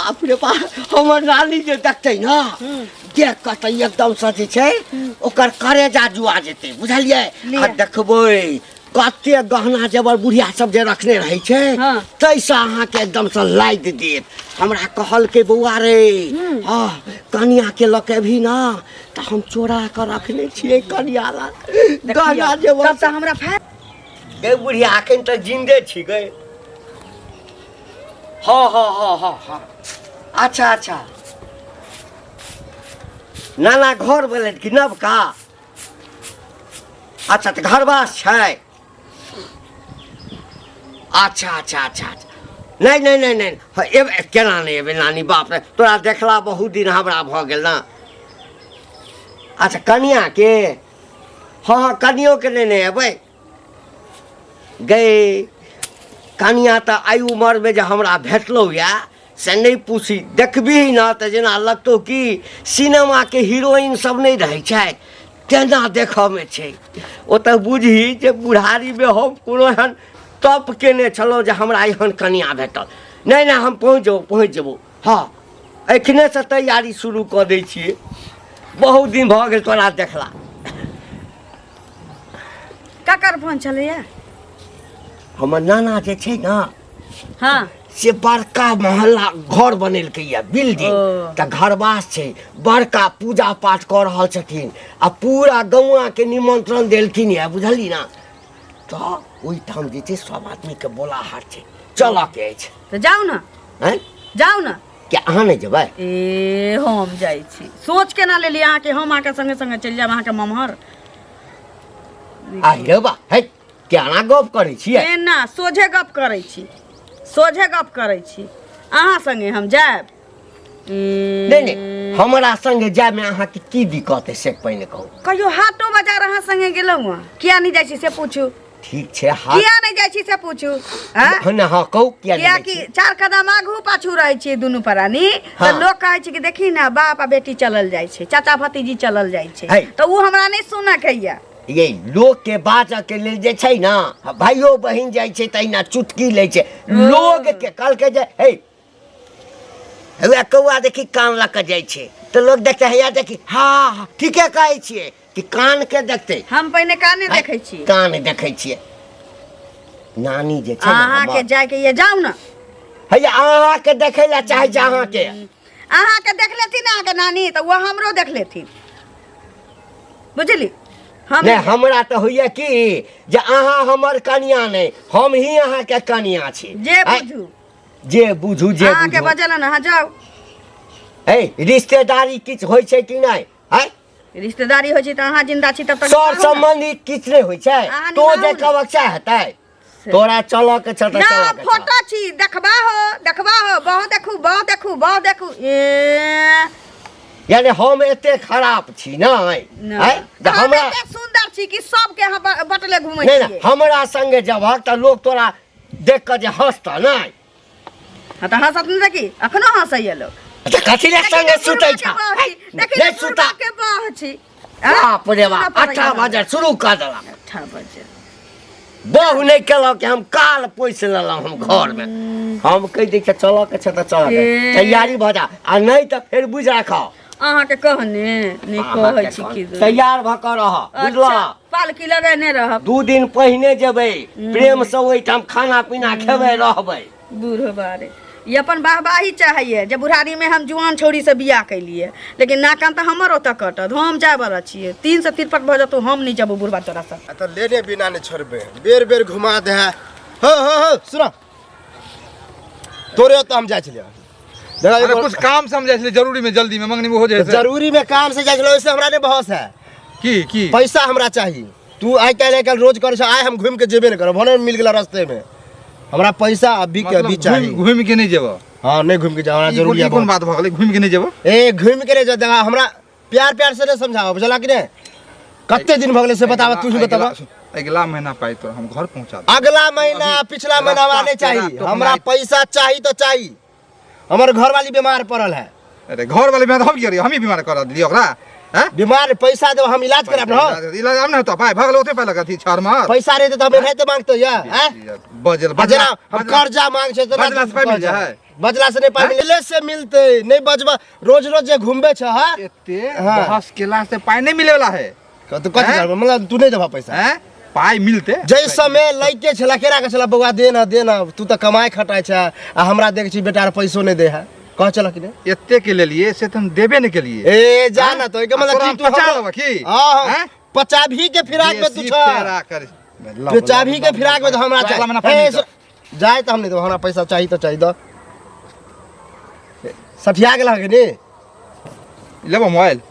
बाप रे बाप हमर नानी जे देखतै ना देख के त एकदम से जे छै ओकर करेजा जुआ जेतै बुझलियै आ देखबै कते गहना जेवर बुढ़िया सब जे रखने रहै छै तैसा अहाँ के एकदम से लाइद देत हमरा कहल के बौआ रे हां कनिया के लके भी ना त हम चोरा के रखने छियै कनिया ला गहना जेवर तब त हमरा गे बुढ़िया अखन त जिंदे छी गे हाँ अच्छा नाना घर बोले कि नवका अच्छा तो घरवास छै अच्छा नहीं एबे केना नहीं एबे नानी बाप रे तोरा देखला बहुत दिन हमरा भ गेल ना अच्छा कनिया के हाँ कनियो के नहीं एबे गए कनिया तो आई उम्र में जो हमरा भेटलो या से नहीं पूछी देखबी ना तो जेना लगतो कि सिनेमा के हीरोइन सब नहीं रहे छै तेना देखो में छै ओ तो बुझी जे बुढ़ारी में हम कोनो एहन तप केने छलो जे हमरा एहन कनिया भेटल नहीं हम पहुँच जेबो हाँ एखने से तैयारी शुरू कर दै छियै बहुत दिन भ गेल तोरा देखला ककर फोन चलैया हमर नाना जे छै ना हाँ से बड़का मोहल्ला घर बनेलकै या बिल्डिंग त घरवास छै बड़का पूजा पाठ कर रहल छथिन आ पूरा गौवा के निमंत्रण देलखिन या बुझली ना तो ओई ठाम जे छै सब आदमी के बोलाहाट छै चल के अछि तो जाऊ ना हैं जाऊ ना क्या अहाँ नहीं जेबै ए हम जाई छी सोच के ना लेली अहाँ के हम आके संगे संगे चल जाब अहाँ के ममहर आ रे बा है क्या ना गप करै छियै एना सोझे गप करै छी अहाँ संगे हम जाब नहीं हमरा संगे जाय में अहाँ के की दिक्कत है से पहिने कहू कहियो हाटो बाजार अहाँ संगे गेलहुँ किया नहीं जाइ छी से पूछू ठीक छै हाथ किया नहीं जाइ छी से पूछू हां ना हां कहू किया कि 4 कदम आगू पाछू रहै छी दुनू प्राणी त लोग कहै छै कि देखी ना बाप आ बेटी चलल जाइ छै चाचा भतीजी चलल जाइ छै त उ हमरा नहीं सुना कहिया ये लोग के बाजा के लेल जे छै ना भाइयो बहिन जाइ छै तहिना चुटकी ले छै लोग के कल के जे हे हुआ कौआ देखी कान लग के जाइ छै तो लोग देखते हैया देखी हाँ ठीके कहै छियै कि कान के देखते हम पहिने काने देखै छी कान देखै छियै नानी जे छै अहाँ के जाय के ये जाऊ ना हैया अहाँ के देखै ला चाहे छै अहाँ के देख लेथिन अहाँ के नानी तो वो हमरो देख लेथिन बुझली हम नहीं हमरा तो होइए कि जे अहाँ हमर कनिया नहीं हम ही अहाँ के कनिया छी जे बुझू अहाँ के बजल ना हाँ जाओ ए रिश्तेदारी किछ होय छै कि नहीं है रिश्तेदारी होय छै त अहाँ जिंदा छी तब तक सर संबंधी किछ नहीं होय छै तो जे कबक चाह हेतै तोरा चल के छ त चल के फोटो छी देखबा हो बहुत देखू यानी हम एते खराब छी नहीं है हमरा एते सुंदर छी कि सब के बटले घुमै छी नहीं हमरा संगे जबक त लोग तोरा देख के जे हंसता नहीं हां त हंसत नहीं देखी अखनो हंसैया लोग त कथि ले संगे सुतै छ नहीं सुता के बाह छी बाप रे बाप 8 बजे शुरू कर देला 8 बजे बहु नहीं केलो कि हम काल पोइस लेला हम घर में हम कह दै छ चलो के छ त चल तैयारी भ जा आ नहीं त फिर बुझ राखो अहाँ के कहने नहीं कहै छी कि तैयार भ कर रह बुझला पालकी लगेने रहब 2 दिन पहिने जेबै प्रेम से ओइ ठाम खाना पीना खेबै रहबै बूढ़ बारे ये अपन वाहवाही चाहिए जब बुढ़ारी में हम जुआन छोड़ी से बियाह कैलिए लेकिन ना कान त हमर ओत कटत हम जाय वाला छिए 3 से 53 भ जतो हम नहीं जाबो बुढ़बा तोरा से त लेने बिना नहीं छोड़बे बेर घुमा दे हो सुनो तोरे तो हम जाय छलिए अरे कुछ काम समझै छले जरूरी में जल्दी में मंगनी में हो जाए जरूरी में काम से जाय छलो ओइसे हमरा ने बहस है की पैसा हमरा चाहिए तू आइ काल रोज कर आइ हम घूम के जेबे न करब भने मिल गेला रास्ते में हमरा पैसा अभी के अभी चाहिए घूम के नहीं जेबो हां नहीं घूम के जाओ हमरा जरूरी है कौन बात भ गेलै घूम के नहीं जेबो ए घूम के नहीं जा देगा हमरा प्यार से समझाओ बुझला कि ने कत्ते दिन भ गेलै से बतावा तू ही बतावा अगला महीना पाई तो हम घर पहुंचा अगला महीना पिछला महीना वाला नहीं चाहिए हमरा पैसा चाहिए तो चाहिए हमर घर वाली बीमार पड़ल है अरे घर वाली बीमार हम हम ही बीमार करा दियो ओकरा हैं बीमार पैसा दे हम इलाज करब न इलाज हम न तो पाए भगल ओते पे लगा थी छार मार पैसा रे त हम नहीं तो मांगतो या हैं बजल हम कर्जा मांग छै तो बजला से मिल जाए बजला से नहीं पाई मिले से मिलते नहीं बजबा रोज रोज जे घूमबे छ हां एते हाँ। बहस केला से पाई नहीं मिले वाला है तो कथि हैं? करबो मतलब तू नहीं देबा पैसा हैं पाई मिलते जै समय लइके छला केरा के छला बउआ दे ना तू त कमाई खटाय छ आ हमरा देख छी बेटा पैसो नहीं दे है कह चला कि नहीं एते के लिए से तुम देबे नहीं के लिए ए जा ना तो मतलब तोरा कि तू पचा हमरा- लेबा की हां हैं? पचाभी के फिराक में तू देसी छ फेरा कर तो चाभी के फिराक में तो हमरा तो अगला महीना चाहिए फाइनल ए, जाए तो हम नहीं दो हमरा पैसा चाहिए तो चाहिए दो सठिया गेला के नहीं लेबो मोबाइल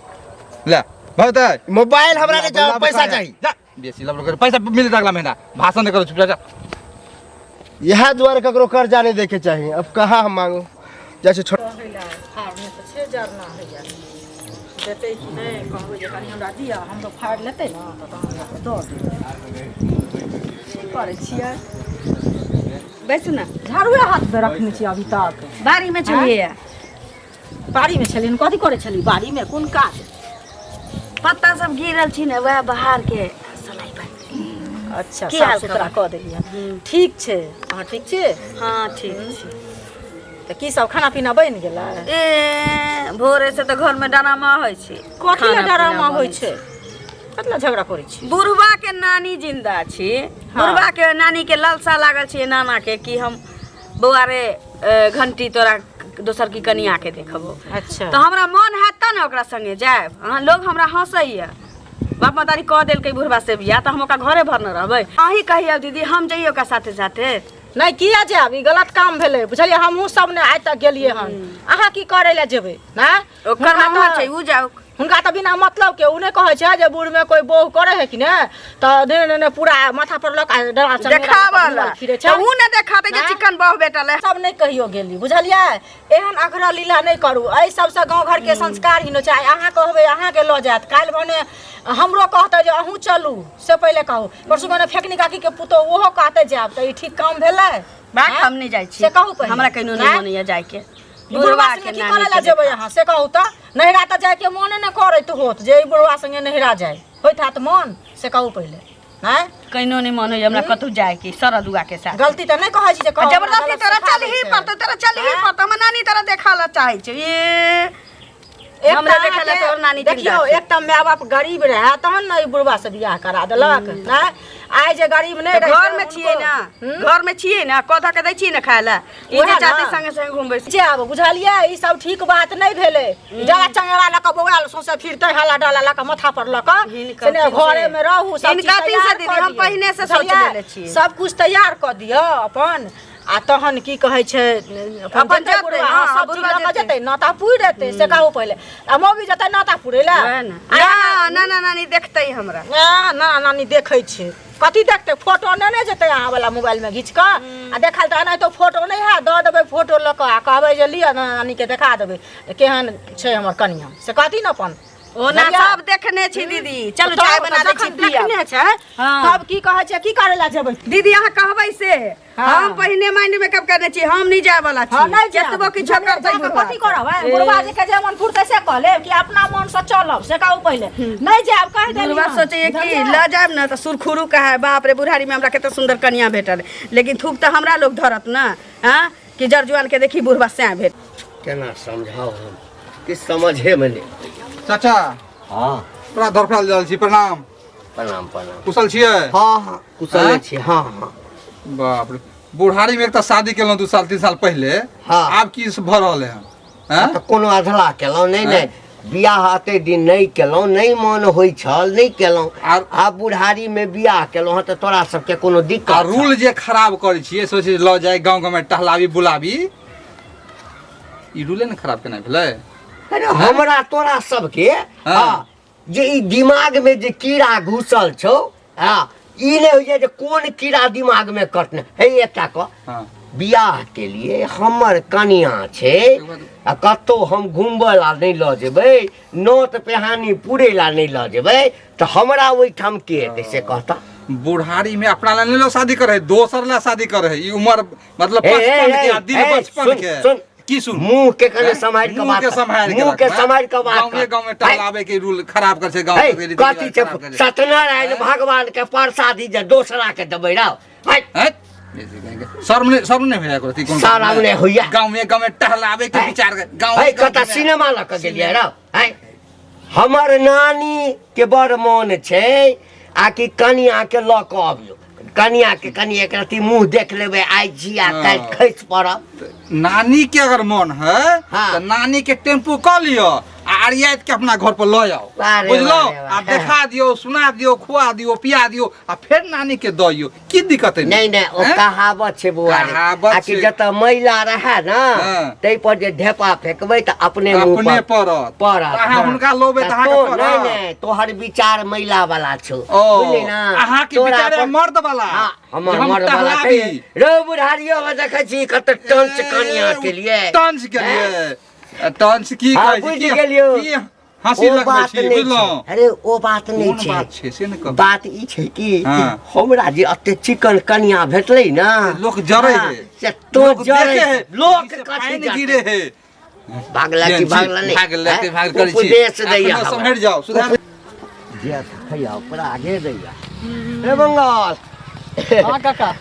ले बहुत है मोबाइल हमरा नहीं चाहिए पैसा चाहिए जा बेसी लब कर पैसा मिल अगला महीना भाषण नहीं करो चुप जा यह द्वार ककरो कर्जा नहीं देके चाहिए अब कहाँ हम मांगू जैसे छोट देते कि नहीं कहबै जे कनी हमरा दिअ हम तो फाड़ि लेतै ने तऽ हमरा दऽ देबै करै छियै बैसू ना झाड़ुए हाथ में रखने छी अभी तक बाड़ी में छलियै बाड़ी में छलियै कथी करे छली बाड़ी में कोन काज पत्ता सब गिरल छी ने वएह बहार के सलाई बन अच्छा की साफ हाल सुथरा खबर? कऽ देलियै ठीक छै अहाँ ठीक छी हाँ ठीक छी तऽ की सब खाना पीना बनि गेलै ए भोरे से तऽ घर में डरामा होइ छै कथी खाना लए डरामा पीना होइ बनै छै कतला झगड़ा करै छी बुढ़वा के नानी जिंदा छी बुढ़वा के नानी के लालसा लागल छी नाना के कि हम बौआ रे घंटी तोरा दोसर की कनिया के देखबो अच्छा तो हमरा मन हैत त ने ओकरा संगे जायब अहाँ लोग हमरा हंसैया बाप मतारी कह देलकै बुढ़वा से बिया तो हम ओकरा घरे भर न रहबै अहीं कहियौ दीदी हम जइयो ओकरा साथे साथे नहीं किया जायब ई गलत काम भेलै बुझलियै हमहूँ सब ने आइ तक गेलियै हन अहाँ की करे लए जेबै ना ओकर मतलब छै उ जाउ हुनका तऽ बिना मतलब के उ नहि कहै छै जे बूढ़ में कोई बोह करे है कि ने तऽ ने पूरा माथा पर लक डरा देखावला फिरे तो उ ने देखाते जे हैं? चिकन बहु बेटा ले सब नहीं कहियो गेली बुझलियै एहन अखरा लीला नहीं करू एहि सबसे गांव घर के संस्कार ही न छै अहाँ कहबै अहाँ के लऽ जायत काल्हि भने हमरो कहते जे अहूँ चलू से पहिले कहू परसू भने फेकनी काकी के पुतो ओहो कहते जायब तऽ ई ठीक काम भेलै बात हैं? हम नहीं जाय छी से कहू पहिले हमरा कहिनो नहीं हैं? मनैया जाय के बुढ़वा संगे की करे ला जेबै अहाँ से कहू तऽ नहिरा तऽ जाय के मोने नहि करैत होत जे ई बुढ़वा संगे नहिरा जाय होइत हाथ मन से कहू पहिले हैं कहिनो नहीं मन होइया हमरा कतौ जाय के सरदुआ के साथ गलती तऽ नहि कहै छी जे कहू जबरदस्ती तोरा चल ही पड़तो तोरा चल ही पड़तो हम नानी तोरा देखाला चाहै छै ये हमरा देखाला तोर नानी देखियो एकटा माय बाप गरीब रहे तहन ने ई बुढ़वा से बियाह करा देलक ना आइ जे गरीब नहीं रहे घर में छियै ना घर में छियै ना कथा के दै छियै ना खाय ला ई जे उएह चाहते ना। संगे संगे घुमबै जे आब बुझलियै ई सब ठीक बात नहीं भेलै जरा चंगेरा लऽ कऽ बौआल सौंसे फिरतै हाला डाला लऽ कऽ माथा पर लऽ कऽ हिनकर से घरे में रहू सब हिनका तीन से दीदी हम पहिने से सोच लेले छियै सब कुछ तैयार कऽ दियौ अपन आ तहन की कहै छै अपन जेतै जेतै, बुढ़वा, हाँ, सब चीज बुढ़वा लऽ कऽ जेतै। जेतै नाता पुरि देतै से कहू पहिले आ मौगी जेतै नाता पुरै लए ना ना ना नानी देखतै हमरा ना नानी देखै छै कथी देखतै फोटो नहि जेतै अहाँ वाला मोबाइल में घीच कऽ आ देखाल तऽ नहीं तो फोटो नहीं है दऽ देबै फोटो लऽ कऽ आ कहबै जे लिअ नानी के देखा देबै केहन छै हमर कनिया से कहती न अपन ओ ना सब देखने छी दीदी चलू चाय बना दै छी पिया देखने छै हाँ। तब की कहै छै की करे ला जेबै दीदी अहाँ कहबै से हाँ। हम पहिने माइंड मेकअप करने छी हम नहीं जाय वाला छी हाँ नहीं जायब। जतबो किछो करतै जाकऽ कथी करब हैं? बुढ़वा जी के जे मन फुरतै से कह लेब कि अपना मन से चलब से कहू पहिले नहीं जायब कह देली बुढ़वा सोचे कि ल जाब ना तो सुरखुरु का है बाप रे बुढ़ारी में हमरा केतना सुंदर कन्या भेटल लेकिन थूक तो हमरा लोग धरत ना हां कि जरजुआन के देखी बुढ़वा से भेट केना समझाओ हम किछ समझे में नहीं चाचा हाँ तोरा धरफड़ा लेल छी प्रणाम प्रणाम प्रणाम कुशल छियै हाँ हाँ कुशल हाँ? छी हाँ हाँ बाप रे बुढ़ारी में एक तऽ शादी केलहुँ 2 साल 3 साल पहले हाँ। आब की भऽ रहल है हैं तऽ कोनो अधला केलहुँ नहीं हाँ? नहीं बियाह अते दिन नहीं केलहुँ नहीं मन होइ छल नहीं केलहुँ आर- आब बुढ़ारी में बियाह केलहुँ हँ तऽ तोरा सबके कोनो दिक्कत आ छौ? रूल जे खराब करै छियै सोचे लऽ जाए गाँव गाँव में टहलाबी बुलाबी ई रूले ने खराब केना भेलै अरे हमरा तोरा सबके हाँ। हाँ जे ई दिमाग में जे कीड़ा घुसल छौ हाँ ई नहीं होइए जे कोन कीड़ा दिमाग में कटने हे एकटा कह हाँ बियाह के लिए हमर कनिया छै आ कतौ हम घूमबे ला नहीं लऽ जेबै नोत पेहानी पूरे ला नहीं लऽ जेबै तऽ हमरा ओहिठाम के हेतै से कहता बुढ़ारी में अपना ला नहीं लोग शादी करे है दोसर ला शादी करे है ई उम्र मतलब ए, 55 ए, के आ दिन ए, 55 सुन, के सुन। की सुन मुंह के कने संभाल के मुंह बात के कर। संभाल के मुंह के रख, हैं? संभाल के बात गाँव गाँव में टहलाबे के रूल खराब कर छै गाँव है के रीति कथी रिवाज छै खराब करे। सत्यनारायण भगवान के प्रसादी जे दोसरा के देबै रौ है हैं? शर्म नहीं होया करती कौन शर्म नहीं होइया। गांव में टहलावे के विचार गांव है कता सिनेमा लग के गेलिए रे है हमर नानी के बड़ मन छै आ कि कनिया के ल के आबियो कनिया के कनी एक रती मुंह देख लेबे आई जिया काल खैस पड़ब नानी के अगर मन है हाँ। तो नानी के टेम्पू क लियो आरियात के अपना घर पर ले आओ अरे बुझलो वाह, वाह, आ देखा दियो सुना दियो खुआ दियो पिया दियो आ फिर नानी के दियो की दिक्कत है नहीं नहीं ओ कहावत छै बुआ रे कहावत आ कि छै। जत मैला रहे ना हाँ। तै पर जे ढेपा फेकबै त अपने मुंह अपने पर परत पड़त अहाँ हुनका लोबे त अहाँ तो के नहीं परत नहीं तोहर विचार मैला वाला छौ ओ बुझली ना अहाँ के तोरा विचार अपन- मर्द वाला हाँ, हमर जे हम मर्द वाला टहलाबी। छै रे बुढ़ारियो में देखै छी कत टंच कनिया के लिए टंच के लिए टंच की हाँ, कहै बुझि छी गेलियो। की हंसी ओ लगबै बात छी नहीं बुझलो छै अरे ओ बात नहीं कोन बात छै से ने कहू बात ई छै कि हाँ। हमरा जे अते चिकन कनिया भेटलै ना लोक जरै हाँ, है से तो जरै है लोक से कथी पानि जाते? गिरे है भागला की भागला नहीं भागला के हैं? भाग करै छी उपदेश दैया अपनो सम्हर जाओ सुधार जे हैया ऊपर आगे दैया रे बंगाल हाँ काका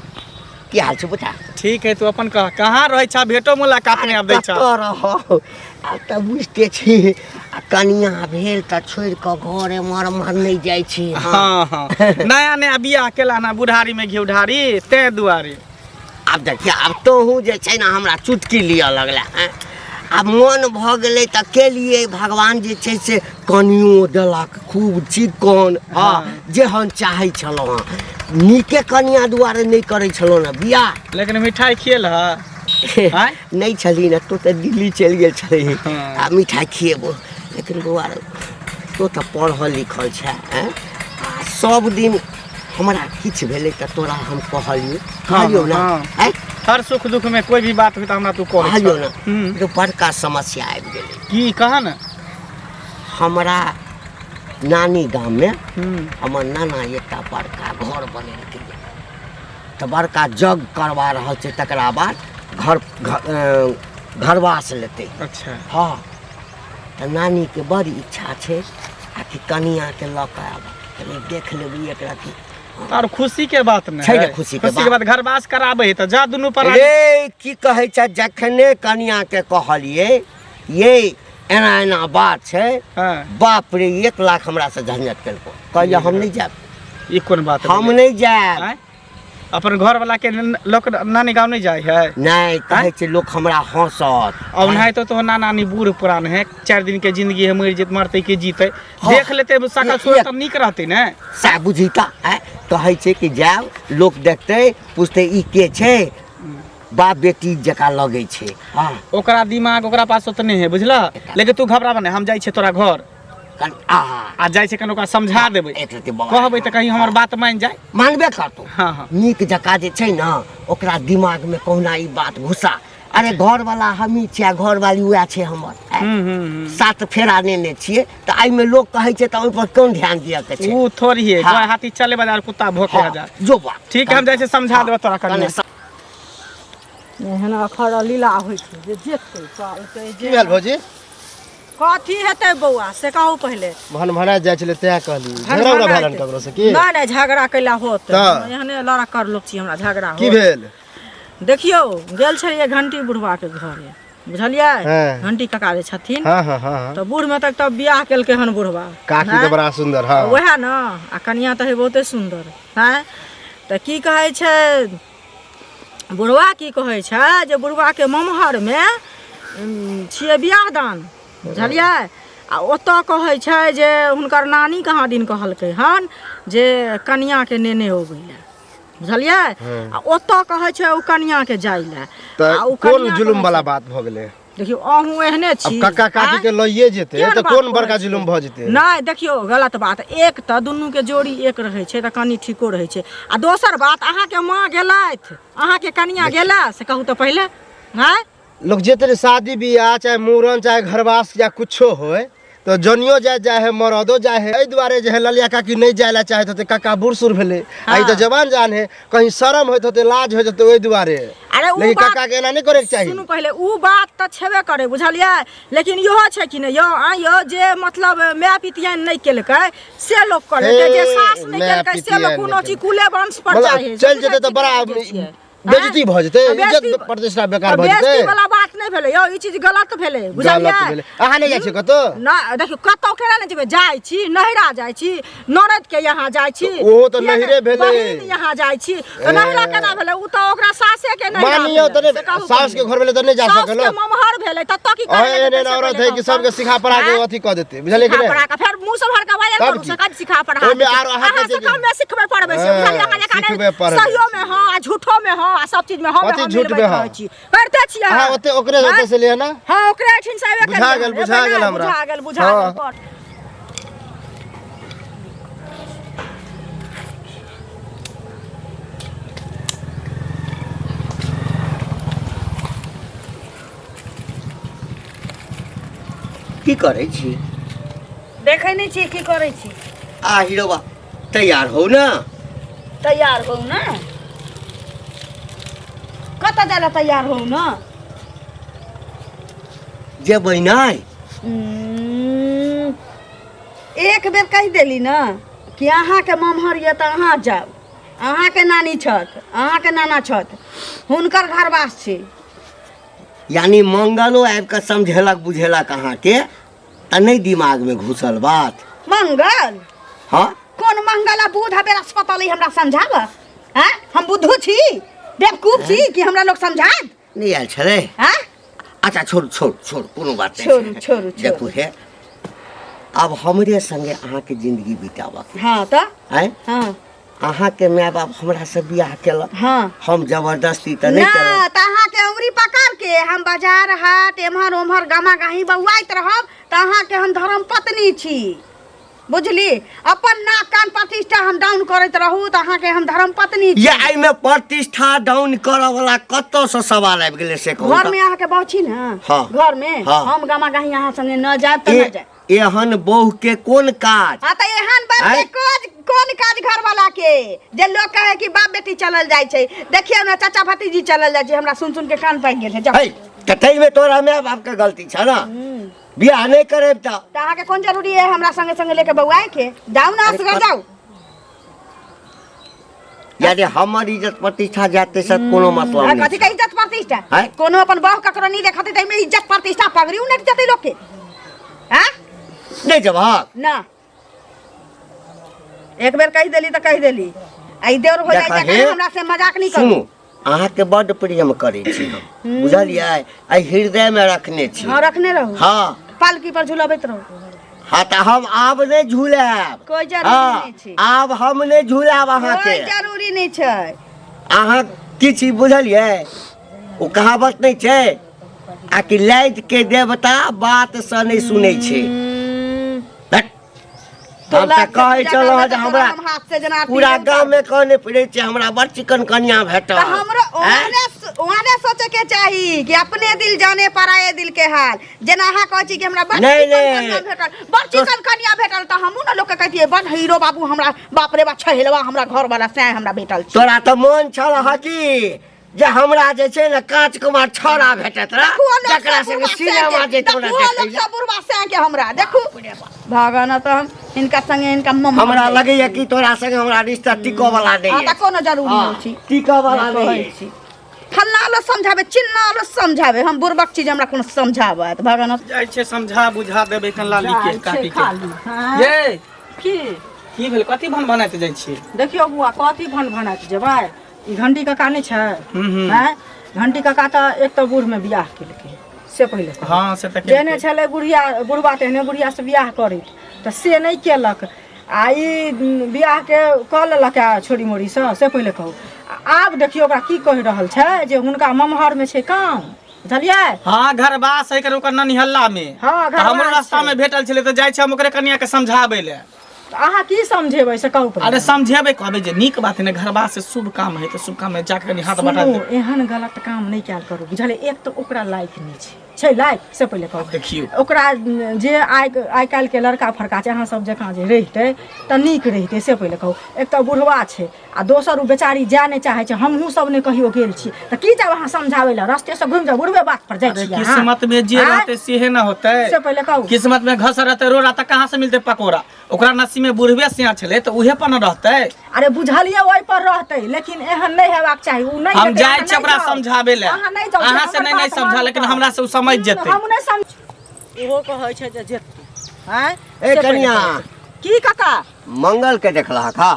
की हाल छै बता ठीक है तू अपन कह कहाँ रहे छा भेटो मुलाकात में अब दै छा कतऽ रहो आब तऽ बुझते छी आ कनिया भेल तऽ छोड़ि कऽ घर एमहर एमहर नहि जाइ छी हाँ हाँ नया नया बियाह केला ना बुढ़ारी में घी उधारी ते दुआरे आब देखिए आब तोहूँ जे छै ने हमरा चुटकी लिअ लगला हैं आब मन भऽ गेलै तऽ केलिए भगवान जे छै से कनियो देलक खूब चिकन हाँ जेहन चाहै छलहुँ हँ नीके कनिया दुआरे नहि करै छलहुँ ने बियाह लेकिन मिठाई खियल है आँय? नहीं छली ना तो दिल्ली चल गेल छली हाँ। आ मिठाई खिएबो लेकिन बौआ रे, तो पढ़ल लिखल छै हैं? आ सब दिन हमरा किछु भेलै तऽ तोरा हम कहलियो ना हाँ। हैं? हर सुख दुख में कोई भी बात हुई तो हमरा तू कह कहलियो ना तो बड़का समस्या आबि गेलै की कहा ना हमरा नानी गाम में हम्म, हमर नाना एकटा बड़का घर बनेलकै तऽ बड़का जग करवा रहल छै तकरा बाद घरवास लेतै अच्छा हाँ तऽ नानी के बड़ इच्छा छै आ कि कनिया के लऽ कऽ आब कनि देख लेबै एकरा की और खुशी के बात नहीं छै है ने खुशी के के बाद घरवास कराबे तो जा दुनू पर रे की कहै छै जखने कनिया के कहलिए ये एना एना बात छै हाँ बाप रे 1 लाख हमरा से झंझट केलको कहलिए हम नहीं जायब ये कौन बात हम नहीं जायब आँय? अपन घर वाला के लोक नानी गाँव नहीं जाए है नहीं कहै छै लोक हमरा हंसत अब नहीं तो नाना नानी बूढ़ पुरान है 4 दिन के जिंदगी है मर जित मरते के जीते हाँ। देख लेते सकल सूरत तो निक रहते ने सा बुझिता कहै छै कि जायब लोक देखतै पुछतै ई के छै बाप बेटी जकाँ लगै छै हाँ ओकरा दिमाग ओकरा पास उतने है बुझला लेकिन तू घबराबा नहीं हम जाई छे तोरा घर आ जाई छे कन ओकरा समझा देबै एक रति बाबा कहबै तो कहीं हमर बात मान जाए मानबे करतौ हाँ हाँ नीक जकाँ जे छै ने ओकरा दिमाग में कहुना ई बात घुसा अरे घर वाला हमही छियै घर वाली वएह छै हमर सात फेरा नेने छियै तऽ एहिमे लोक कहै छै तऽ ओहि पर कोन ध्यान दिअ के छै वो थोड़ी है हाँ। गाय हाथी चले बाजार कुत्ता भौंके हाँ, जा जो बात ठीक है हम जाई छे समझा देबै तोरा कने एहन अखर लीला होइ छै जे जेतै कहलकै की जे भेल भौजी कथी हेतै बौआ से कहू पहिले भन भना जाइ छलै तैं कहली झगड़ा उगड़ा भेलन ककरो से की नहीं नहीं झगड़ा कैला होत तऽ? एहने लड़कर लोक छी हमरा झगड़ा की होत भेल देखियो गेल छलियै घंटी बुढ़वा के घरे बुझलियै हाँ। घंटी कका जे छथिन हाँ हाँ हाँ हाँ। तो बूढ़ में तक तब बियाह केलकै हन बुढ़वा काकी हैं? तो बड़ा सुंदर हाँ वएह न आ कनिया तऽ है बहुते सुंदर हैं तऽ की कहै छै बुढ़वा की कहै छै जे बुढ़वा के ममहर में छियै बियाह दान बुझलियै आ ओतऽ कहै छै जे हुनकर नानी कहाँ दिन कहलकै हन जे कनिया के नेने अबै लए बुझलियै आ ओतऽ कहै छै ओ कनिया के जाय लए तऽ आ ओ कोन कनिया जुलुम कहै वाला छै- बात भऽ गेलै देखियो अहूँ एहने अब छी काका काकी आँय? के लइए जेतै केहन तऽ बात कोन कहै बड़का छै? जुलुम भऽ जेतै नहीं देखियो गलत बात एक तऽ दुनू के जोड़ी एक रहै छै तऽ कनि ठीको रहै छै आ दोसर बात अहाँके माँ गेलथि अहाँके कनिया गेला से कहू तऽ पहिले हैं लोग जेतै शादी बियाह चाहे मूड़न चाहे घरवास या कुछो होय तो जनियो जाए है मरदो जाए है एहि दुआरे जे है ललिया काकी नहीं जाए ला चाहत होते काका बूढ़ सूढ़ भेले आई तो जवान जान है कहीं शर्म होत होते लाज होत होते ओहि दुआरे अरे उ लेकिन बात काका के एना नहीं करे के चाहिए सुनू पहिले उ बात तऽ छेबे करे बुझलियै लेकिन इहो छै कि नहि यौ आइयो जे मतलब माय पितियन नहीं केलकै से लोक करे जे सास नहीं माय केलकै से पितियन लोक कोनो नहीं चीज कुले वंश पर मतलब चाहे चल जेतै तऽ बड़ा बेइज्जती भ जेतै, बेइज्जती- इज्जत प्रतिष्ठा बेकार भ जेतै। बेइज्जती वाला बात नहीं भेलै यौ, ई चीज गलत भेलै, बुझलियै? गलत भेलै। अहाँ नहि जाइ छी कतौ? ना देखियो कतौ केना नहि जेबै, जाइ छी नहिरा जाइ छी, ननद के यहाँ जाइ छी, ओहो तऽ नहिरे भेलै। बहिन यहाँ जाइ छी, तो नहिरा केना भेलै? उ तऽ ओकरा सासे के नहिरा मानियो भेलै, तने से कहू सास के घर भेलै त नहीं जा सास सकल। के ममहर भेलै त की ओए एने औरत है कि सबके सिखा पढ़ा के अथी क देतै, बुझलियै कि सिखा नहीं? पढ़ा के फेर मुंह से भर के बाजल तब करू, की? से कद सिखा पढ़ा ओहिमे आरो अहाँ अहाँ कहै से छी कम में सिखबे पढ़बे से, हाँ, बुझलियै? अहाँ जकाँ सिखबे नहीं पढ़बे। सहियो में हां आ झूठो में हां आ सब चीज में हां कथी झूठ में हाँ? करते छियै अहाँ ओते ओकरे हाँ? ओते से लिया ना? हां ओकरे ठिन से एबे बुझा गेल, बुझा गेल हमरा। बुझा गेल, बुझा हाँ। गेल। की करै छी? देखै नहीं छी की करै छी। आ हीरोबा तैयार हो ना। तैयार हो ना, कत जाला तैयार हो ना? जेबै नहीं? एक बेर कह देली ना कि अहाँ के ममहर ये त अहाँ जाओ, अहाँ के नानी छत, अहाँ के नाना छत, हुनकर घरवास छै। यानी मंगलो आबि कऽ समझेलक बुझेलक अहाँके त नहीं दिमाग में घुसल बात? मंगल हाँ कौन मंगल आ बुध आ बृहस्पति हमरा समझाब? हैं हम बुद्धू छी, बेवकूफ छी कि हमरा लोग समझात? नहीं आयल छलै? हैं अच्छा छोड़ू छोड़ू छोड़ू, कोनो बात नहीं छोड़ू, छै। छोड़ू, छोड़ू। देखू हे, अब हमरे संगे अहाँके जिंदगी बिताबक हाँ त है। हाँ अहाँके माय बाप हमरा से बियाह केलक, हाँ हम जबरदस्ती त नहीं केलक। ना त अहाँ के उंगली पकड़ के हम बाजार हाट एम्हर ओम्हर गामा गाही बौआइत रहब त अहाँ के हम धर्म पत्नी छी, बुझली? अपन नाक कान प्रतिष्ठा हम डाउन करैत रहू त अहाँ के हम धर्म पत्नी छी। ये आई में प्रतिष्ठा डाउन करऽ वाला कतौ से सवाल आबि गेलै से कहू घर त? में अहाँ के बहु छी ना? हाँ। घर में हाँ। हम गामा गाही अहाँ संगे न जाब त न जाब। एहन बहू के कोन काज? हाँ त एहन बात आँय? कोन काज घर वाला के जे लोग कहे कि बाप बेटी चलल जाय छै? देखिए ना चाचा भतीजी चलल जाय छै, हमरा सुन के कान पाकि गेल है। जाओ। है ततै में तोरा माय बाप के गलती छ ना, बियाह नहीं करेब त? त अहाँ के कोन जरूरी है हमरा संगे संगे लेके बौआए के? जाओ ना असगर जाओ। यानी हमर इज्जत प्रतिष्ठा जाते से कोनो मतलब आ, नहीं कथी छै। के इज्जत प्रतिष्ठा? आँय? कोनो अपन बहू ककरो नहीं देखते तै में इज्जत प्रतिष्ठा पगड़ी उनट जते लोग के? हां नहीं जवाब ना एक बेर कह देली त कह देली, आई देर हो जाय देखा छै हे, हमरा से मजाक नहीं करू। सुनू अहाँके बड्ड प्रेम करै छी हम, बुझलियै? आई हृदय में रखने छी। हां रखने रहू, हाँ पालकी पर झुलाबैत रहू। हाँ त हम आब नहीं झुलाब। कोई जरूरी हाँ, नहीं छै, आब हम नहीं झुलाब कोई अहाँके। जरूरी नहीं छै। अहाँ की छी बुझलियै? ओ कहावत नहीं छै आ कि लाइट के देवता बात से नहीं सुनै छै। हट। तो हम त लाइट से कहै पूजा छलहुँ करबै जे त हमरा हम हाथ से जेना आरती पूरा देब गांव तब। में कहने फिरै छै हमरा बड़ चिकन कनिया भेटल। तो हमरो आँय? ओहने सोचे के चाही कि अपने दिल जाने पराये दिल के हाल। जेना अहाँ कहै छी कि हमरा बड़ नहीं, चिकन नहीं। कनिया भेटल, बड़ चिकन कनिया भेटल त हमहू न लोग के कहितिए बड़ हीरो बाबू हमरा बाप रे बा छहेलवा हमरा घर वाला से हमरा भेटल छी। तोरा त मन छल हकी जे हमरा जे छै ने कांच कुमार छौड़ा भेटत रह, जकरा संगे सिनेमा जैतौ ना देखै ले। बुढ़वा से के हमरा देखू भगवान त हम इनका संगे इनका मम्मा हमरा लगैया कि तोरा संगे हमरा रिश्ता टिको वाला आ नहीं त है। कोनो जरूरी हाँ, नहीं छी। टिको वाला नहीं कहै है। छी फल्ला लो समझावे, चिन्ना लो समझावे, हम बुरबक चीज हमरा कोनो समझावे त भगवान जाइ छै समझा बुझा देबै कन लाली के काटी के। हाँ। ये की भेल कथी भन बनाइत जाइ छियै? देखियो बुआ कथी भन भनाइत जेबै? ई घंटी काका नहीं छै? हम्म। हैं घंटी काका त एक त बूढ़ में बियाह केलकै से पहिले कहू। हाँ से त जेने छलै बुढ़िया बुढ़बा तेहने बुढ़िया से बियाह करै त से नहीं केलक आ ई बियाह के क लेलक छोरी मोरी से पहिले कहू। आब देखियो ओकरा की कहि रहल छै जे हुनका ममहर में छै काम, बुझलियै? हाँ घरवास है ओकर ननिहल्ला में। हाँ, त हमरो घरवास रास्ता छै। में भेटल छलै त जाइ छै हम ओकरे कनिया के समझाबै ले। त अहाँ की समझेबै से कहू अरे समझेबै कहबै जे नीक बात है ने, घरवास से शुभ काम है तो शुभ काम में जाके कनी हाथ बटा सुनू दे। एहन गलत काम नहीं कैल करू, बुझलियै? एक तो ओकरा लायक नहीं छै लायक से पहिले कहू। देखियौ ओकरा जे आइ काल्हि के लड़का फड़का छै अहाँ सब जकाँ जे रहितै त नीक रहितै से पहिले कहू। एक तो बुढ़वा छै आ दोसर उ बेचारी जाय नहीं चाहे छै, हमहूँ सब ने कहियो गेल छी त की जाब अहाँ समझाबै ला? रस्ते से घुमि जाओ, बुढ़वे बात पर जाइ अरे छी अहाँ। किस्मत में जे आँय? रहते सेहे ना होते। से पहिले कहू। किस्मत में घस रहते रोड़ा त कहाँ से मिलते पकोड़ा? ओकरा नसीब नासी में बुढ़वे सिया छले तो उहे पर न रहते। अरे बुझलिए ओहि पर रहते, लेकिन एहन नहीं हेबाक चाही। उ नहीं हम हेतै, जाय अहाँ छै ओकरा नहीं जाउ। समझाबे ले, अहाँ नहीं जाउ, अहाँ से हमर नहीं बात समझा, मान लेकिन लिअ। हमरा से उ समझ जेतै। हम नहीं समझ। ओहो कहै छै जे जेतै। हैं ए कनिया, की काका? मंगल के देखला का?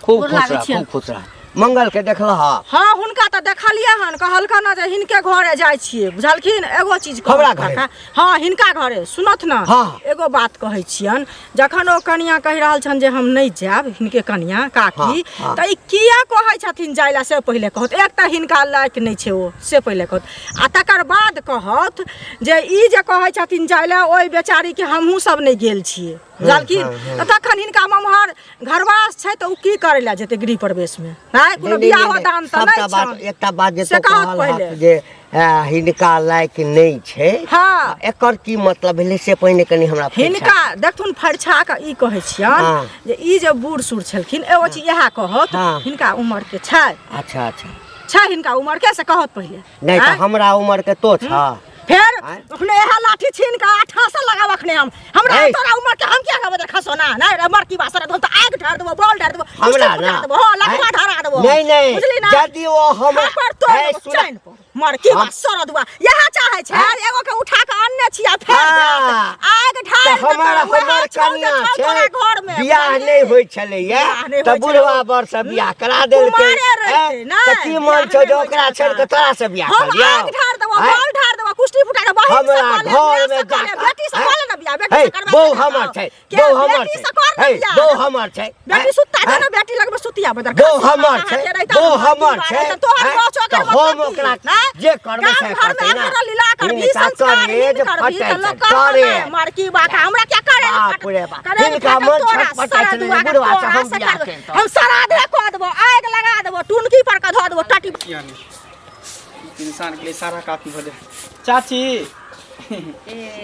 खूब गोर खुश लागै रह, छियनि। खूब खुश रह। मंगल के देखला? हाँ हुनका तो देखलिए हन, कहलकन न जे हिनके घरे जाय छियै, बुझलखिन। एगो चीज हमरा कहलक घरे? काका। हाँ हिनका घरे सुनत न। हाँ। एगो बात कहै छियन, जखन ओ कनिया कहि रहल छन जे हम नहीं जायब, हिनके कनिया काकी, हाँ, हाँ। त ई किया कहै छथिन जाय ला से पहिले कहत। एक त हिनका लायक नहीं छै ओ, से पहिले कहत। आ तकर बाद कहत जे ई जे कहै छथिन जाय ला, ओइ बेचारी के हमहू सब नहीं गेल छियै, बुझलखिन। त तखन हिनका ममहर घरवास छै त उ की करे ला जेतै गृह प्रवेश में? हैं कोनो बियाह दान त नहीं छै। एकटा बात जे से तो कहत कहल पहिले। हक जे हिनका लायक नहीं छै, हाँ। एकर की मतलब भेलै से पहिने कनी हमरा हिनका देखथुन फरछा के ई कहै छियन हाँ। जे ई जे बूढ़ सूढ़ छलखिन, एगो चीज इएह कहत हाँ। हिनका उम्र के छै। अच्छा अच्छा, छै हिनका उम्र के से कहत पहिले। नहीं तो हैं? हमरा उम्र के तो छ। फिर हैं? अखने इएह लाठी छीन के ठासा लगाव अखने हम। हमरा नहीं। तोरा उम्र के हम क्या कहब खसो ना ना उम्र की बात तो आग ढार देबो, बॉल ढार देबो, हमरा कुश्ती ना फुटा देबो, हो लकवा हैं? ढारा देबो। नहीं नहीं, बुझली ना? यदि वो हम हाँ, पर तोड़ है, देबो, सुना- चैन पर। मर की बात सरद हुआ यह चाहे छै। हैं? एगो के उठा के अन्ने छिया फेर हाँ। आग तो ढार देबो, हमर वएह हमर छौ जे कन्या छौ छै, तोरा घर में। बियाह बुझली? नहीं होय छलैया, बियाह नहीं तो होय बुढ़वा छलै। बर से बियाह करा देलकै। कुमारे रहितै, हैं? नहीं, तो की मन बियाह छौ जे नहीं होय ओकरा छलै। छोड़ के तोरा से बियाह हम कर लिया? आग ढार देबो, हैं? बॉल ढार देबो, कुश्ती फुटा देबो, बहिन से हमरा कऽ ले, घर बियाह में से कऽ ले, जाकर- बेटी से हैं? कऽ ले ना बियाह, बेटी है, से करबा बहु सकै छौ। हमर छै, के बहु हमर बेटी छै, से कर ना है, बियाह। बहु हमर छै। बेटी हैं? सुत्ता छै हैं? ना, बेटी लगबे सुतिया बदर बहु हमर छै, बहु हमर छै। तोहर हैं? गाँव चौकर तो हम ओकरा जे करबै से करतै ना। लीला करबी, हिनका संस्कार करेज हीन करबी, फटै त लोग छै, कहत करे। ना, मारकी बाका हमरा क्या करे बाप रे बाप, हिनका मन छटपटाइ छै, बुढ़वा से हम बियाह करितौं। हम सराधे कऽ देबो, आगि लगा देबो, टुनकी पर के धऽ देबो, टाटी इंसान के लिए सारा काफी हो जाए। चाची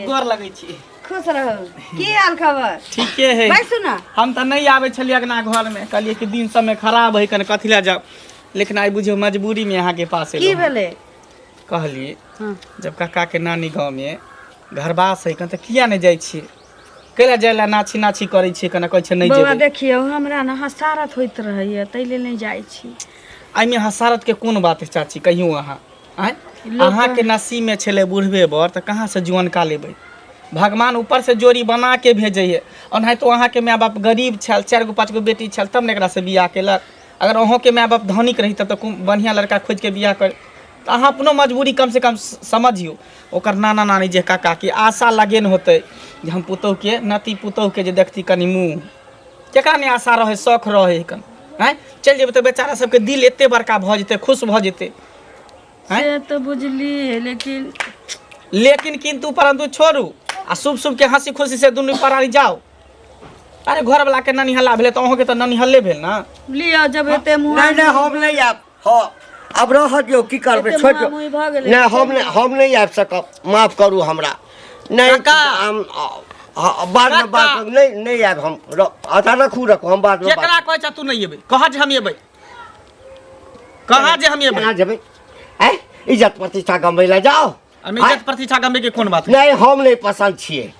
गोर लगै छी। खुश रहो। की हाल खबर? ठीके है। बैसू ना। हम तो नहीं आवे छलिए अगना घर में, कहलिए कि दिन समय खराब है कन कथी ला जाओ, लेकिन आई बुझियो मजबूरी में यहाँ के पास की एलहुँ। भेले? कहलिए हाँ। जब काका के नानी गाँव में घरबास है कन तो किया नहीं जाइ छिए, कैला जाइला नाची नाची करै छिए, कन कहै छै नहीं बौआ जेबै। देखियो हमरा ना हसारत होइत रहैया, तै लेल नहीं जाइ छी। आइमे हसारत के कोन बात है चाची, कहियो अहाँ आँय लोक- अहाँ के नसीब में छले बुढ़वे बर तो कहाँ से जुअन का लेबै। भगवान ऊपर से जोड़ी बना के भेजे है। ओनाहि तो अहाँ के माय बाप गरीब छल, 4 गो 5 गो बेटी छल, तब ने एकरा से बियाह केलक। अगर अहों के माय बाप धनिक रही तब तो बढ़िया लड़का खोज के बियाह कर, तो अहाँ अपनो मजबूरी कम से कम समझियो। ओकर नाना नानी जे काका के आशा लगेन होते जे हम पुतोह के नाती पुतोह के जे देखती कनी मुँह, केकरा ने आशा रहे, शौख रहे कन हैं, चल जेबै तो बेचारा सबके दिल एते बड़का भ जेते, खुश भ जेते। हैं? से तो बुझली, लेकिन किंतु परंतु छोड़ू आ शुभ शुभ के हंसी खुशी से दुनू परारी जाओ। अरे घर वाला के ननी हल्ला भेले तो अहों के तो ननी हल्ले भेल ना। लियो जब एते मुँह नहीं नहीं, हम नहीं आब। हाँ, अब रह दियो, की करबै, एते छोड़ दियो। मुँह भऽ गेलै, नहीं हम नहीं आबि सकब, माफ करू हमरा। नहीं काका। हम बाद में बात काका। नहीं आब हम। अच्छा रखू हम बाद में केकरा कहै छ तू नहीं एबै, कहा जे हम एबै, कहा जे हम एबै। केना जेबै? हैं? इज्जत प्रतिष्ठा गंभै ले जाओ। हम इज्जत प्रतिष्ठा गंभे के कोन बात है? नहीं, हम नहीं पसंद छिए।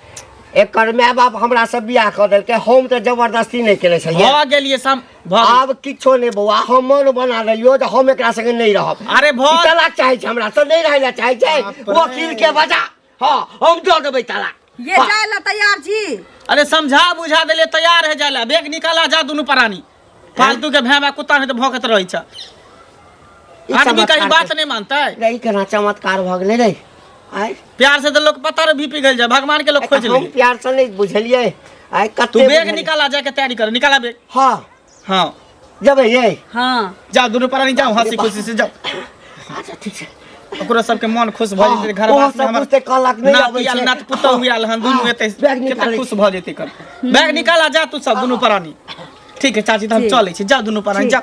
एकर माय बाप हमरा से बियाह कऽ देलकै, हम तो जबरदस्ती नहीं केने छलिए। भ गेलिए सम भ गेल। आब किछो नहीं बौआ, हम मन बना लेलियो जे हम एकरा संगे नहीं रहब। अरे भ तलाक चाहे छै हमरा से, नहीं रहै ले चाहे छै। बाप रे। वकील के बजा, हाँ हम दऽ देबै तलाक। ये जाय ला तैयार छी। अरे समझा बुझा देले तैयार है जाला, बेग निकाला जा दुनू प्राणी। फालतू के भैया कुत्ता में तो भौंकत रहै छ। ई आदमी कहीं चमत्कार बात के- नहीं मानता है। नहीं केना चमत्कार भऽ गेलै रे। आय प्यार से तो लोग पता भी पिघल जाए, भगवान के लोग खोज हम ले। प्यार से नहीं बुझलिए। आय तू कते बेग बुझलियै। निकाला जाके तैयारी कर, निकाला बेग। हाँ हाँ जबै ये। हाँ जाओ दुनू प्राणी जाओ, हंसी खुशी से जाओ। अच्छा ठीक छै। ओकरो सबके मन खुश भ हाँ, जेतै, घर ओहो वास में सब हमर बुझतै, कहलक नहीं नाती अबै आल छै। नात पुतौह आल हन, दुनू हाँ, एतै, बैग केतना निकालै खुश भ जेतै कर। बैग निकाला जा तू सब दुनू प्राणी। ठीक है चाची, तो हम ठीक। चलै छी, जाओ दुनू प्राणी ठीक। जाओ।